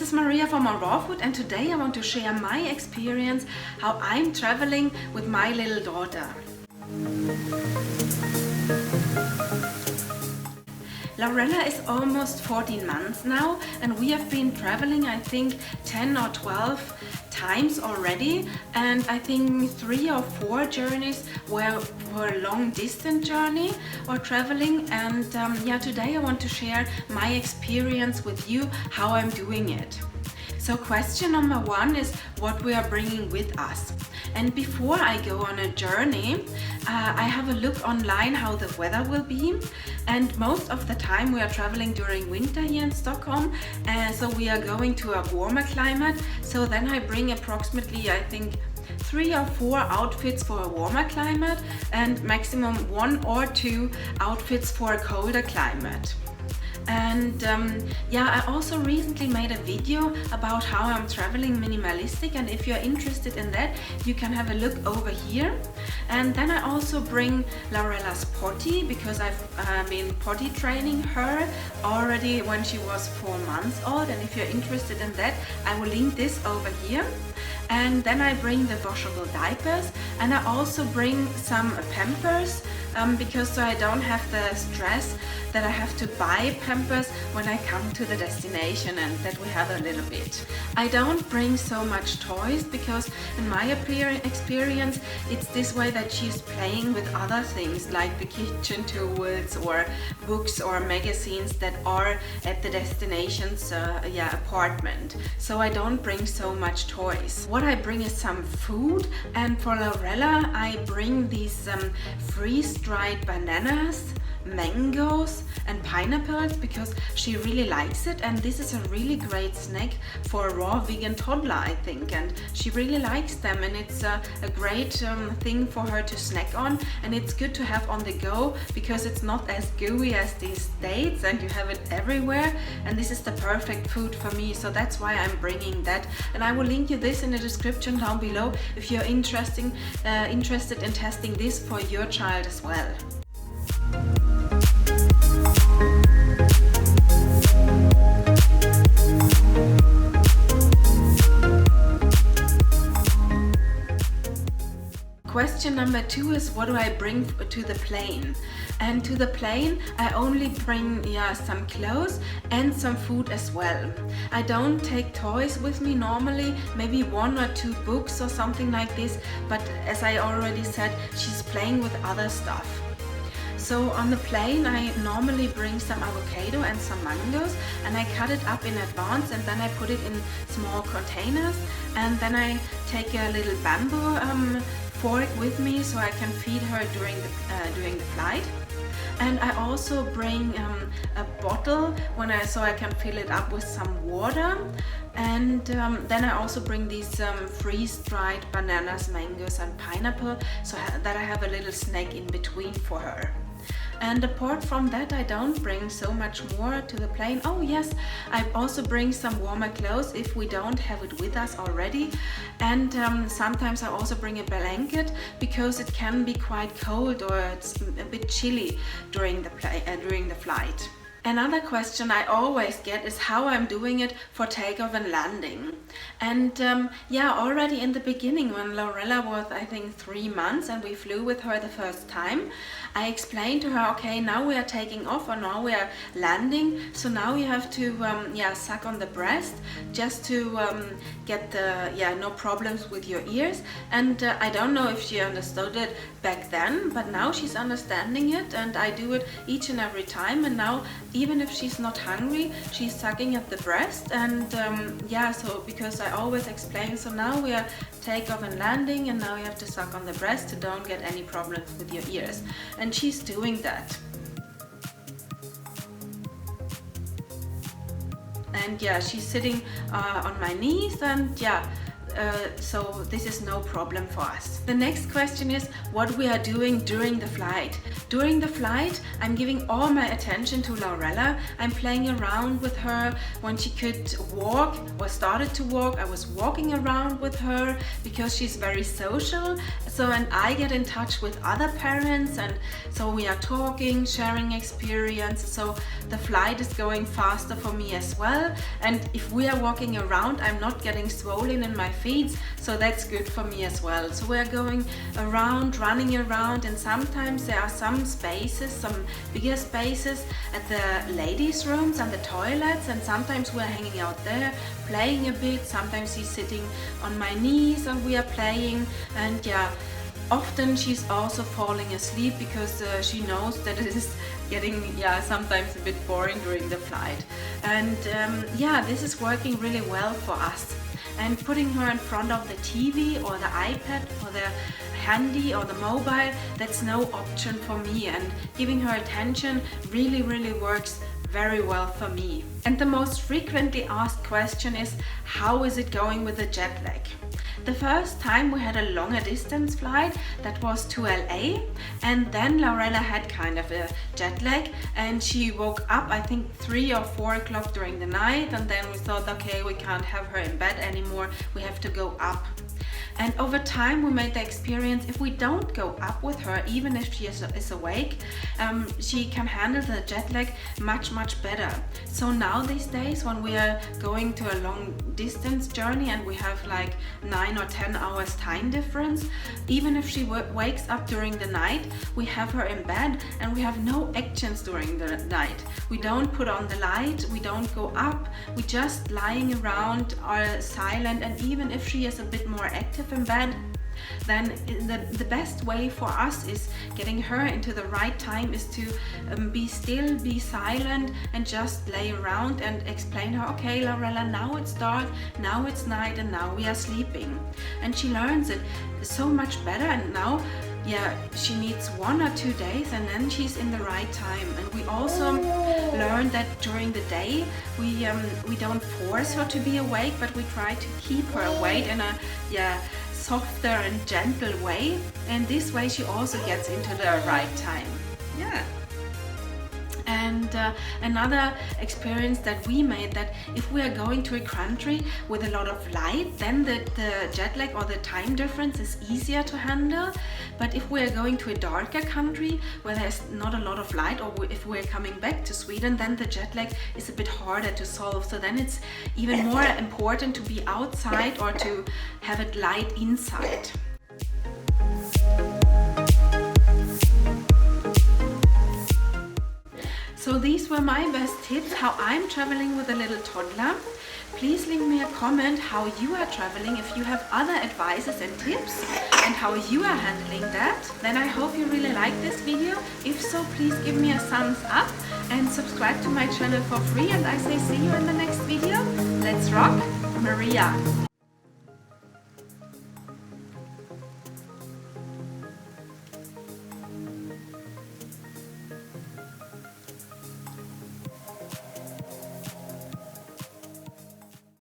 is Maria from Raw Food, and today I want to share my experience how I'm traveling with my little daughter. Laurella is almost 14 months now, and we have been traveling I think 10 or 12 times already, and I think 3 or 4 journeys were long distance journey or traveling, and today I want to share my experience with you, how I'm doing it. So question number 1 is what we are bringing with us. And before I go on a journey, I have a look online how the weather will be, and most of the time we are traveling during winter here in Stockholm, so we are going to a warmer climate. So then I bring approximately I think 3 or 4 outfits for a warmer climate and maximum 1 or 2 outfits for a colder climate. And I also recently made a video about how I'm traveling minimalistic, and if you're interested in that, you can have a look over here. And then I also bring Laurella's potty, because I've been potty training her already when she was 4 months old, and if you're interested in that, I will link this over here. And then I bring the washable diapers, and I also bring some Pampers, because so I don't have the stress that I have to buy Pampers when I come to the destination, and that we have a little bit. I don't bring so much toys because in my experience it's this way that she's playing with other things like the kitchen tools or books or magazines that are at the destination's apartment. So I don't bring so much toys. What I bring is some food, and for Laurella I bring these freeze-dried bananas, mangoes and pineapples, because she really likes it, and this is a really great snack for a raw vegan toddler, I think, and she really likes them, and it's a great thing for her to snack on, and it's good to have on the go because it's not as gooey as these dates and you have it everywhere, and this is the perfect food for me. So that's why I'm bringing that, and I will link you this in the description down below if you're interested in testing this for your child as well. Question number 2 is what do I bring to the plane? And to the plane I only bring some clothes and some food as well. I don't take toys with me normally, maybe 1 or 2 books or something like this, but as I already said, she's playing with other stuff. So on the plane I normally bring some avocado and some mangoes, and I cut it up in advance, and then I put it in small containers, and then I take a little bamboo fork with me so I can feed her during the flight. And I also bring a bottle so I can fill it up with some water. And then I also bring these freeze-dried bananas, mangoes and pineapple, so that I have a little snack in between for her. And apart from that, I don't bring so much more to the plane. Oh yes, I also bring some warmer clothes if we don't have it with us already. And sometimes I also bring a blanket because it can be quite cold or it's a bit chilly during the flight. Another question I always get is how I'm doing it for takeoff and landing. And already in the beginning, when Laurella was I think 3 months and we flew with her the first time, I explained to her, okay, now we are taking off or now we are landing, so now you have to suck on the breast just to get the no problems with your ears. And I don't know if she understood it back then, but now she's understanding it, and I do it each and every time, and now even if she's not hungry, she's sucking at the breast. And so because I always explain, so now we are takeoff and landing, and now you have to suck on the breast to don't get any problems with your ears, and she's doing that. And she's sitting on my knees, and so this is no problem for us. The next question is what we are doing during the flight. During the flight, I'm giving all my attention to Laurella. I'm playing around with her. When she could walk or started to walk, I was walking around with her because she's very social. So, and I get in touch with other parents, and so we are talking, sharing experience. So the flight is going faster for me as well. And if we are walking around, I'm not getting swollen in my feet, so that's good for me as well. So we're going around, running around, and sometimes there are some spaces, some bigger spaces at the ladies' rooms and the toilets, and sometimes we're hanging out there, playing a bit. Sometimes she's sitting on my knees and we are playing, and yeah, often she's also falling asleep because she knows that it is getting sometimes a bit boring during the flight. And this is working really well for us. And putting her in front of the TV or the iPad or the handy or the mobile, that's no option for me, and giving her attention really works very well for me. And the most frequently asked question is, how is it going with the jet lag? The first time we had a longer distance flight that was to LA, and then Laurella had kind of a jet lag, and she woke up I think 3 or 4 o'clock during the night, and then we thought, okay, we can't have her in bed anymore, we have to go up. And over time we made the experience, if we don't go up with her, even if she is awake, she can handle the jet lag much better. So now these days when we are going to a long distance journey and we have like 9 or 10 hours time difference, even if she wakes up during the night, we have her in bed and we have no actions during the night. We don't put on the light, we don't go up, we just lying around, are silent, and even if she is a bit more active in bed, then the best way for us is getting her into the right time is to be still, be silent, and just lay around and explain her, okay Laurella, now it's dark, now it's night, and now we are sleeping. And she learns it so much better, and now she needs 1 or 2 days and then she's in the right time. And we also learned that during the day we don't force her to be awake, but we try to keep her awake in a softer and gentle way, and this way she also gets into the right time. And another experience that we made, that if we are going to a country with a lot of light, then the jet lag or the time difference is easier to handle. But if we are going to a darker country where there's not a lot of light, or if we're coming back to Sweden, then the jet lag is a bit harder to solve. So then it's even more important to be outside or to have it light inside. So these were my best tips how I'm traveling with a little toddler. Please leave me a comment how you are traveling, if you have other advices and tips and how you are handling that. Then I hope you really like this video. If so, please give me a thumbs up and subscribe to my channel for free, and I say see you in the next video. Let's rock, Maria!